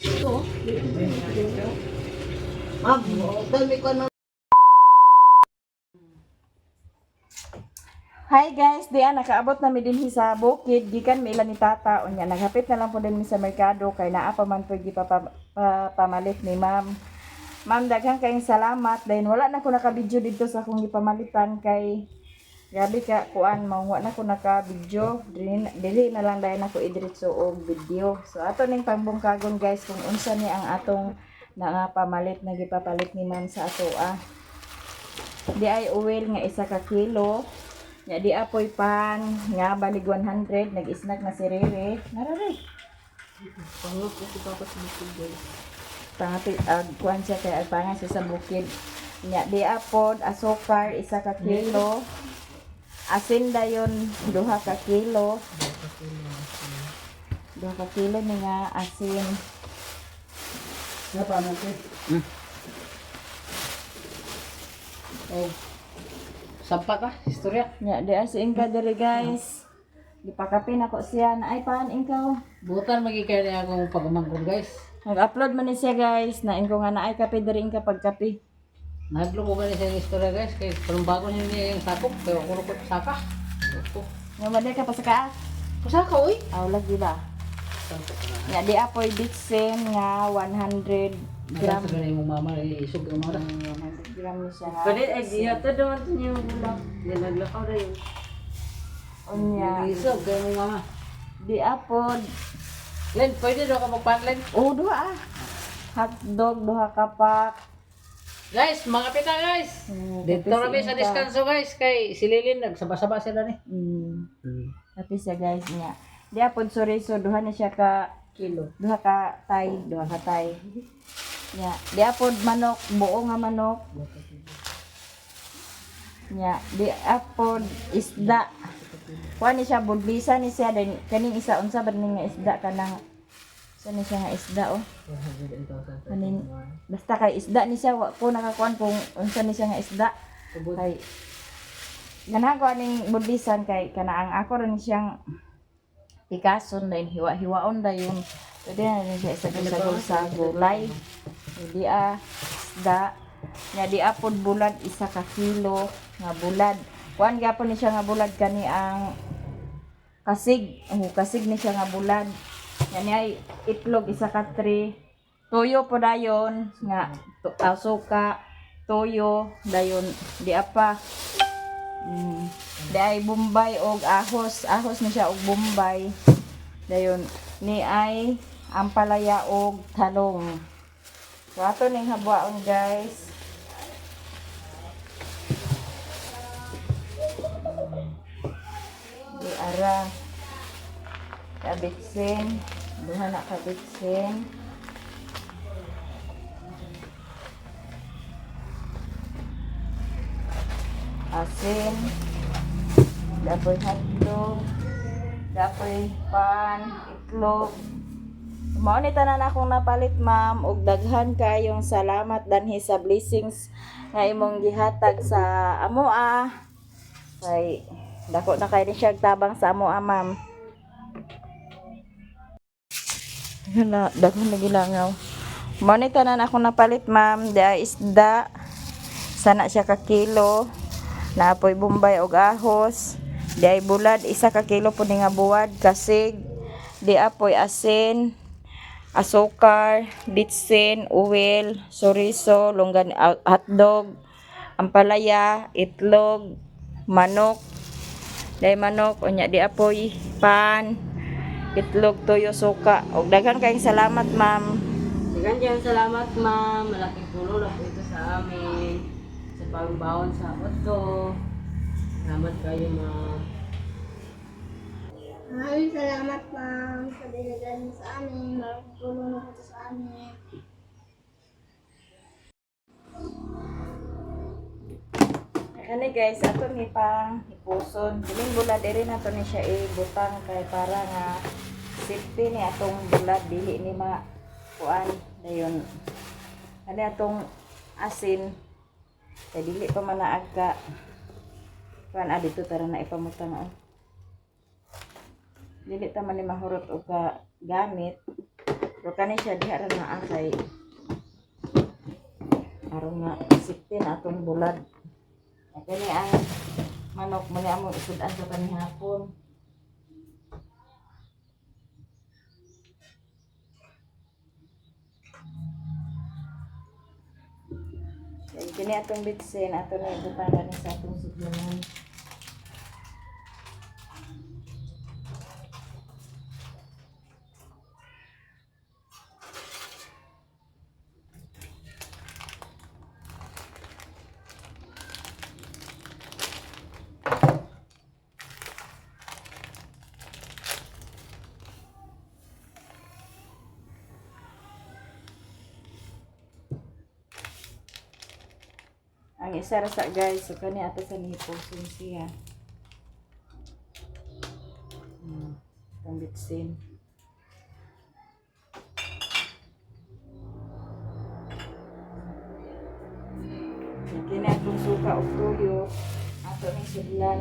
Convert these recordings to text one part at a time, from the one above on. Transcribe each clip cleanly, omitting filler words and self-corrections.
Ito. Ma'am, dami ko na. Hi guys, diyan nakaabot na mi dinhi sa bukid gikan mi ila ni tata unya naghapit na lang po din mi sa merkado kay naa pa man pud pamalit ni ma'am. Ma'am daghang kayong salamat dahil wala na ko naka-video dito sa akong gipamalitan kay grabe ka kuan mao na ko naka-video dili na lang dahil nako idiretso og video. So ato ning pangbungkagon guys kung unsa ni ang atong pamalit na gipapalit ni ma'am sa ato Di ay oil nga 1 ka kilo. Nya di apoy pan nga balig 100 nag-snack na si Rere. Narare. Pangot ko si Papa sa bukid guys. Pangati kuan siya kay agpangan siya sa bukid. Nya di apod asukar 1 ka kilo. Asin dayon 2 ka kilo. 2 ka kilo ni nga asin. Na pa mo Oh. Sampa ka, istorya. Nya di asin ka diri guys. Gipakapin ako siya na ay paan ikaw. Butan magikaya niya akong pagmangkon guys. Nag-upload man ni siya guys na inko nga naay kape diri ka pagkape. Naglo ko ganin sa istorya guys kay parang bago niya yung sakop kay ako ko saka. Nga maday ka pa sa kaa. Pasaka oy. Aw lagi ba? Nya di apoy bitsin nga 100 gram. Gram sa ganin mong mama isog ang mga. 100 gram ni siya. nga. Palit ay diya to naman to niya bulak. Yan naglakaw na yun. Unya. Isog kay mong mama. Di apod. Len, pwede daw ka magpanlen. Oh, duha ah. Hotdog, 2 ka pack. Guys, mga pita guys. Dito kami sa diskanso guys kay si Lilin nagsaba-saba sila ni. Tapi siya guys niya. Di apod soriso, duha na siya ka Kilo. 2 ka tay, 2 ka tay. Nya, di apod manok, buo nga manok. Nya, di apod isda. Kuha ni siya bulbisa ni siya din kaning isa unsa ba ning nga isda kanang sa ni siya nga isda oh. Kaning basta kay isda ni siya wa ko nakakuan kung unsa ni siya nga isda. Kay ganahan ko aning bulbisan kay kanaang ako rin siyang pikason dayon hiwa-hiwaon dayon. Pwede na rin siya isagol sa gulay. Di isda. Nya di apod bulad 1 ka kilo nga bulad. Kuan gyapon ni siya nga bulad kani ang kasig. Kasig ni siya nga bulad. Yan ay itlog 1 ka 3. Toyo po dayon nga suka, toyo dayon di apa. Di ay bombay og ahos. Ahos ni siya og bombay. Dayon ni ay ampalaya og talong. So ato ning habuaon guys. Di ara kabitsin, duha na kabitsin. Asin, dapoy hotdog, dapoy pan, itlog. Mao ni tanan akong napalit ma'am ug daghan kayong salamat danhi sa blessings nga imong gihatag sa amoa. Kay dako na kay ni siya tabang sa amoa ma'am. Hala, daghan na gilangaw. Mao ni tanan akong napalit ma'am, da isda. Sana siya ka kilo. Naapoy bombay og ahos. Di ay bulad 1 ka kilo po ni nga buwad kasig. Di apoy asin, asukar, bitsin, uwil, soriso, longgan hotdog, ampalaya, itlog, manok. Dai manok unya di apoy pan, itlog, toyo, suka. Og daghan kayong salamat ma'am. Dagan dyan salamat ma'am. Malaking tulong na po ito sa amin. Sa pagbaon sa auto. Salamat kayo ma'am. Maraming salamat ma'am sa binigay niyo sa amin. Malaking tulong na po sa amin. Kani guys, ato ni pang ipuson. Diling bulad diri na to ni siya ibutang kay para nga safety ni atong bulad dili ni kuan dayon. Ani atong asin kay dili pa man naagka. Kuan dito tara na ipamutang oh. Dili ta man ni mahurot og gamit. Pero kani siya diha ra na kay aron nga sikti na atong bulad. Kani ang manok mali among isudan sa panihapon. Yan kini atong bitsin ato na ibutang sa atong sudlanan. Ang isa ra sa guys, so kani ato sa niposin siya. Ang bitsin. Kini atong suka o tuyo, ato ni sudlan.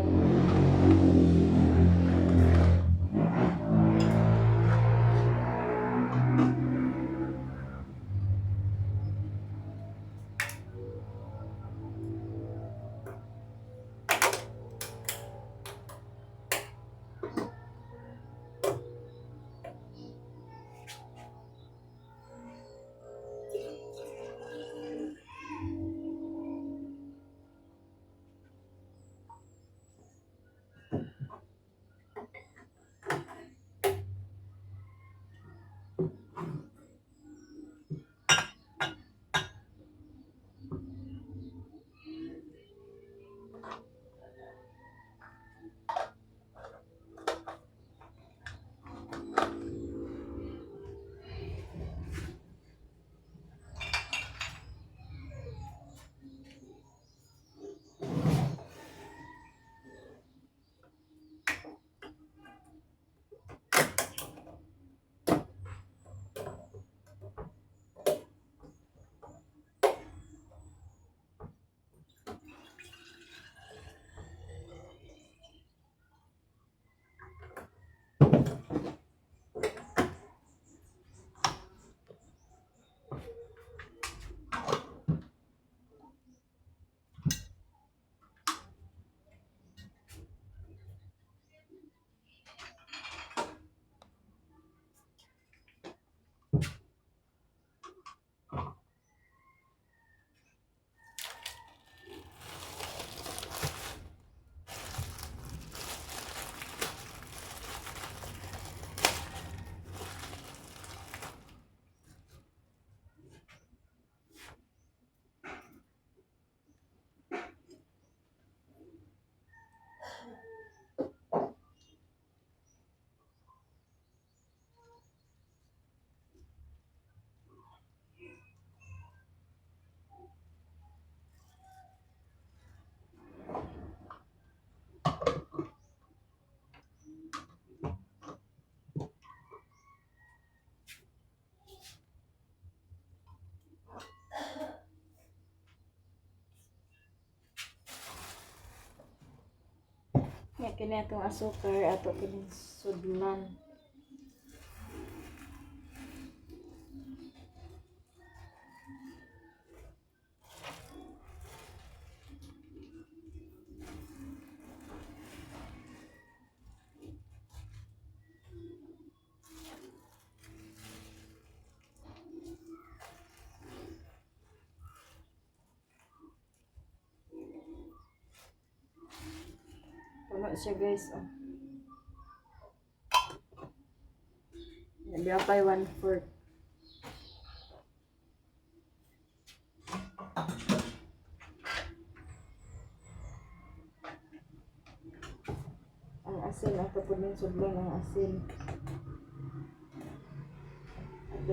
Nya kini atong asukar ato kini sudlan. Puno siya guys. Oh. Yan, pa 1/4. Ang asin, ato po din sudlan ang asin. Ato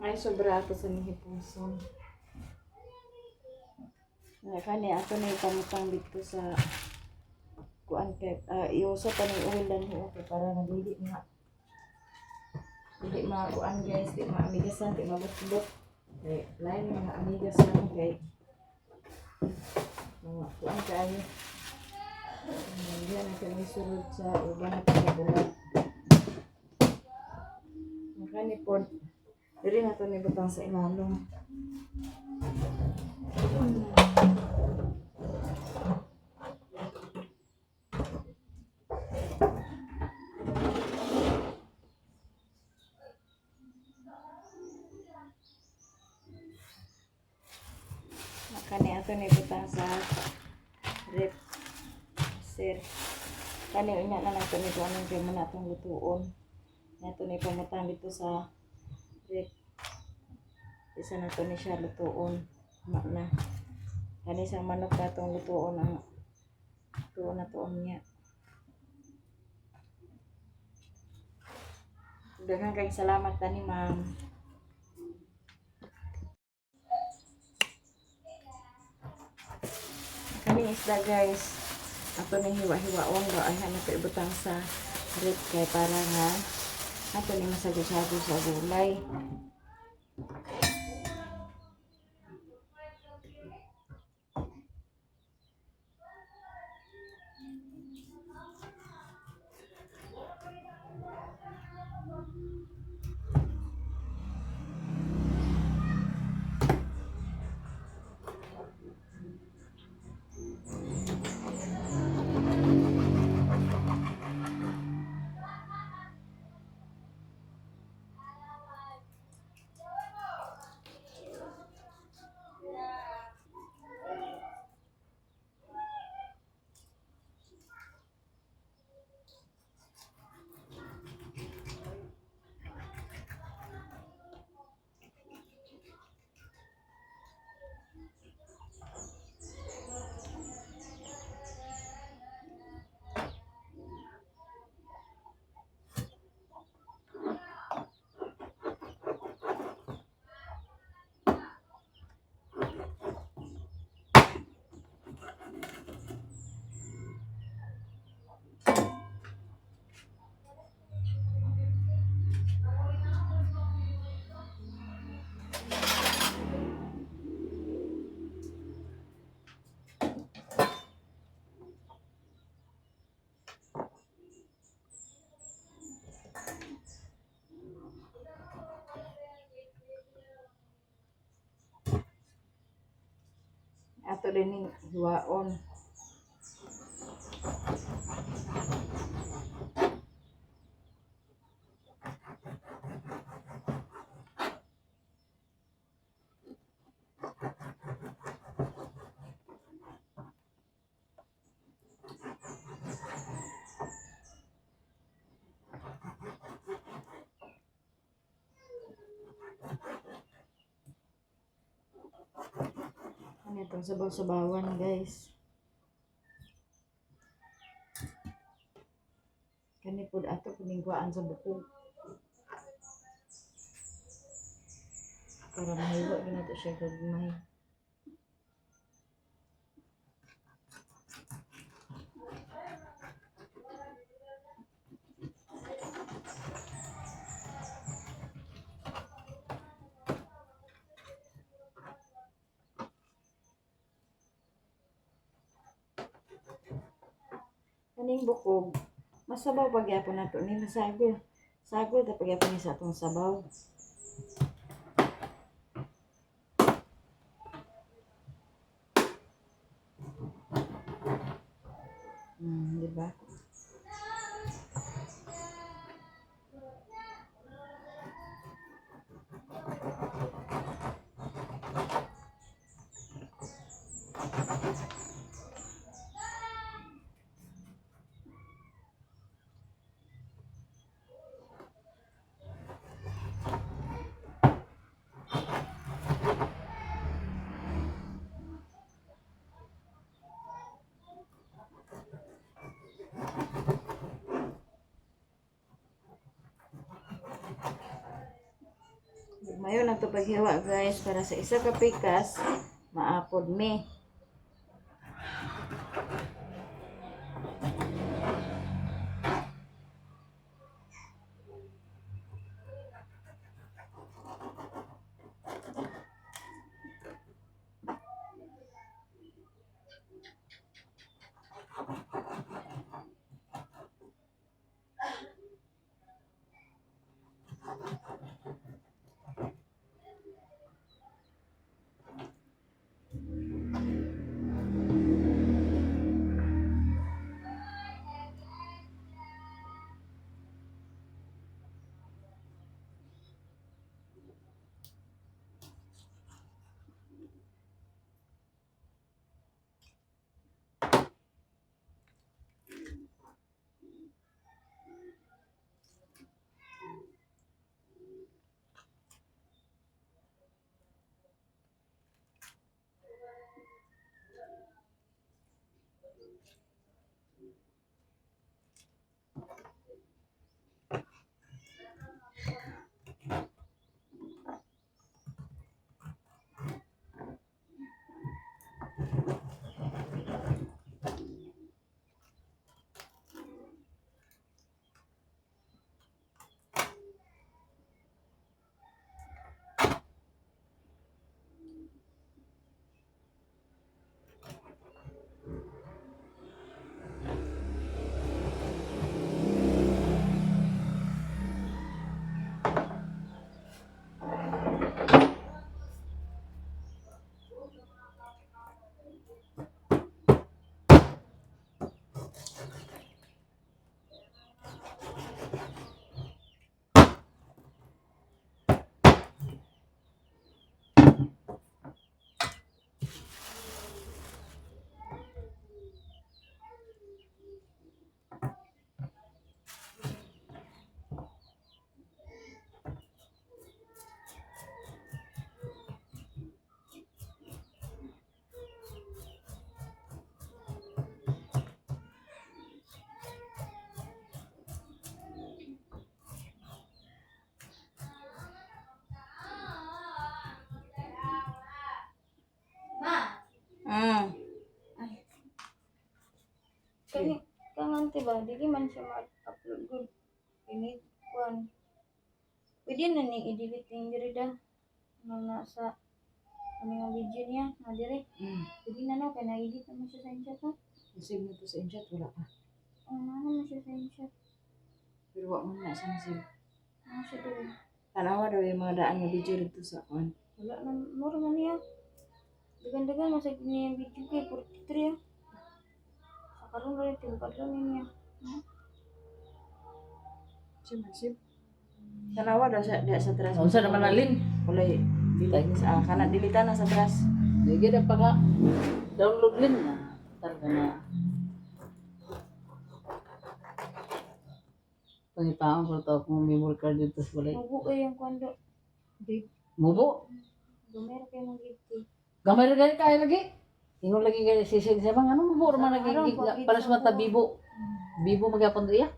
Ay, sobra ato sa nihipuson. Kani ato na itamutang dito sa kuan kay iusa pa ng oil dan okay para nagili nga. Hindi makuan guys, di maamigasan, di mabot-bot. Kay lain mga amigasan kay mga kuan kayo. Diyan na kami sulod sa uban na pagkabulat. Kani po, diri na ito nibutang sa ilalong. Kani ato nibutang sa rep. Sir. Kani unya na nato nito anong kay man atong lutuon. Nato ni pamutang dito sa rep. Isa na to ni siya lutuon. Na. Kani sa manok na itong lutuon ang lutuon na to niya. Daghang kay salamat tani ma'am. Kani isda guys. Ato ni hiwa-hiwaon do ay na to ibutang sa rep kay para nga ato ni masago-sago sa gulay. Ato din ni hiwaon. Ano itong sabaw-sabawan guys. Kani po ato piningguaan sa buko. Para mahiwa ginato siya gagmay. Kaning bukog, masabaw pagyapon nato ni masagol. Sagol ta pagyapon ni sa atong sabaw. Di ba? Mayo na to paghiwa guys para sa isa ka pikas maapod me. Kangan ba? Dili man siya ma-upload good. Ini kuan. Pwede na ni i-delete yung diri da. Nasa ano nga video niya, na diri. Pwede na no, kaya na-edit naman siya sa InShot ha. Save mo to sa InShot wala pa. Naman siya sa InShot. Pero wa mo na sa save. Siya diri. Tanawa daw yung mga daan nga video dito sa kuan. Wala na, mura man niya. Dagan-dagan masag niya yung video kay 43 ah. Sa karon rin, tingkad lang niya. Save. Tanawa daw sa sa tras. Unsa naman alin? Kulay delete sa kana dilita na sa tras. Sige na pa ka. Download din na. Targa na. Pangitaon ko to kung memory card dito sa balay. Mubo kayo yung kondo. Mubo. Dumero kayo ng gift. Gamay na ganit tayo lagi. Ingon lagi kayo sisil sa bang ano mubo naman lagi para sa mata bibo. Bibo magyapon riya.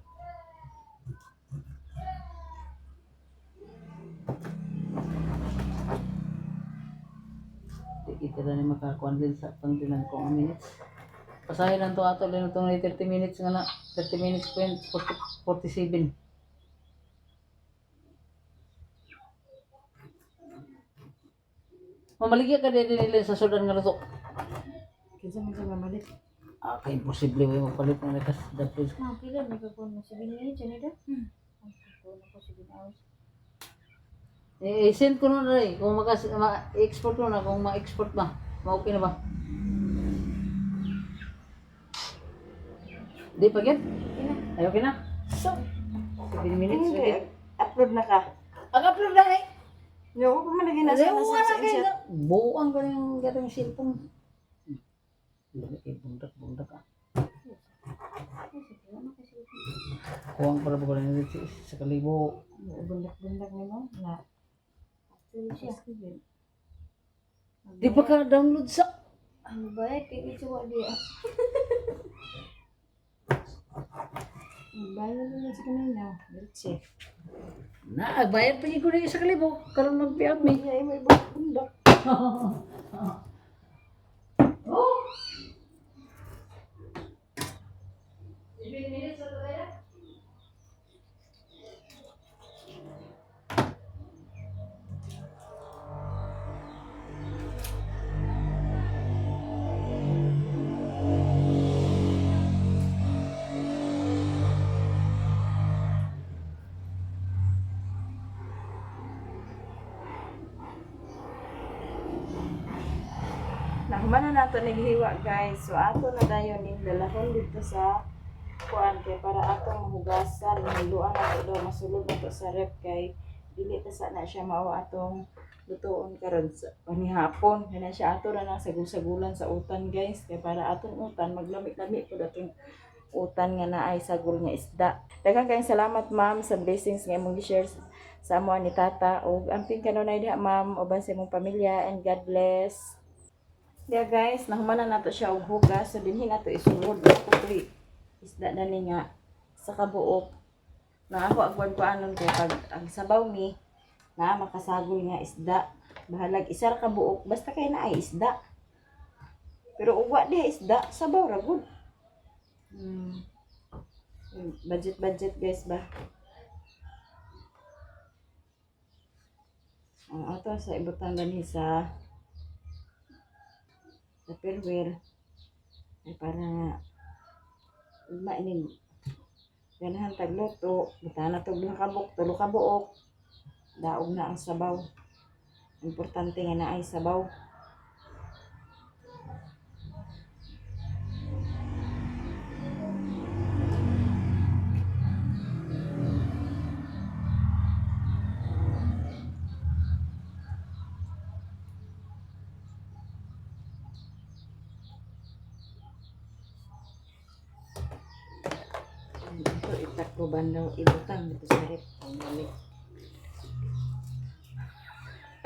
Kita na ni makakuan din sa pangtinan ko ang minutes. Pasahin lang to ato din itong 30 minutes nga na 30 minutes point 47. Mamaligya ka din nila sa sudan nga luto. Kinsa man sa mamalit. Kaya imposible mo magpalit ng lakas dapos. Pila may kapon mo. 7 minutes yan ito. Ako na po 7 hours. Send ko na rin. Kung ma-export ko na, kung ma-export ba. Ma-okay na ba? Di pa get? Ayaw ka na? So, 7 minutes. Hindi, upload na ka. Ang-upload na eh. Yo, ko man lagi nasa sa InShot. Buang ka yung gatong cellphone. Bundak ah. Kuwang para ba rin sa kalibo. Bundak ni mo na. Di pa ka download sa... ang bayad kay Kichuwa dia. Bayad na sa kanina. Diretso. Na, bayad pa ko na isa kalibo. Karon mag-payout me. Ay, may bundok. Nahuman na nato naghiwa guys. So ato na dayon ning dalahon dito sa kuan kay para atong mahugasan, maluan nato daw masulod nato sa rep kay dili ta sa na siya mao atong lutuon karon sa panihapon. Kana siya ato na nang sagul-sagulan sa utan guys kay para atong utan maglami-lami pud atong utan nga naay sagol nga isda. Daghang kayong salamat ma'am sa blessings nga imong gi-share sa amo ni tata ug amping kanunay diha ma'am uban sa imong pamilya and God bless. Yeah guys, nahuman na nato siya og hugas. So dinhi nato isulod ako kay isda na ni nga sa kabuok. Na ako agwan ko anon kay pag ang sabaw ni na makasagol nga isda. Bahalag isa ra ka buok basta kay naay isda. Pero ugwa diha isda, sabaw ra gud. Budget guys ba. Ang ato sa ibutang dinhi sa Tupperware ay para mainig ganahan tagluto bitahan na to tulo ka buok daog na ang sabaw importante nga naay sabaw. Ito itakbo bandaw ibutang dito sa rep.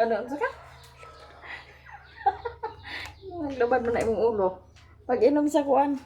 Ano sa ka? Naglabad mo na imong ulo. Pag inom sa kuan,